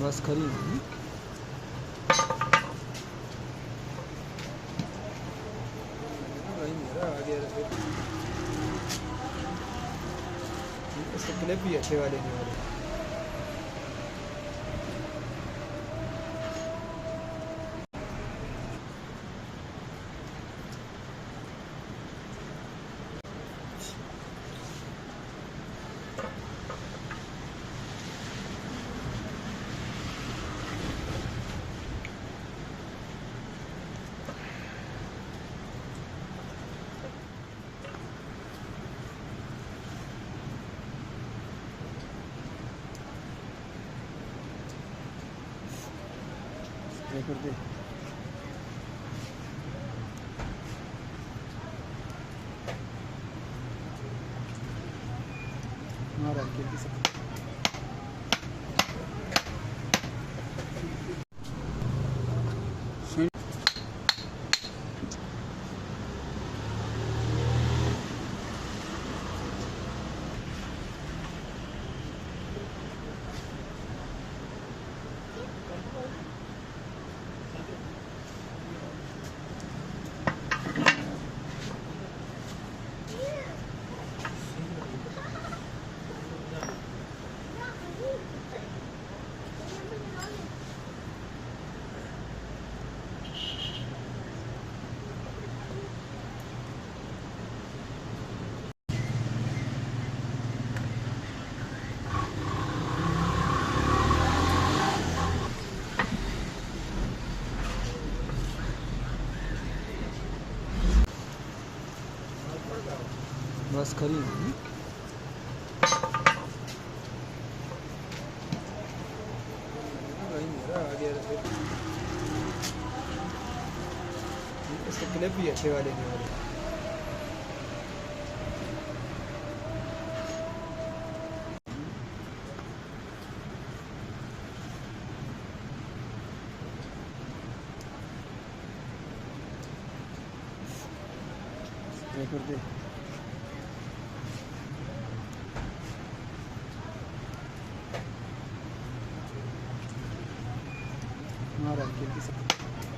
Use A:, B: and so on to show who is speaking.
A: बस खरी है। इसके क्लिप भी अच्छे वाले नहीं हो रहे। कर दे मारा के सब बस खरी है। इसके क्लिप भी अच्छे वाले नहीं हो रहे। कर दे मारा के सब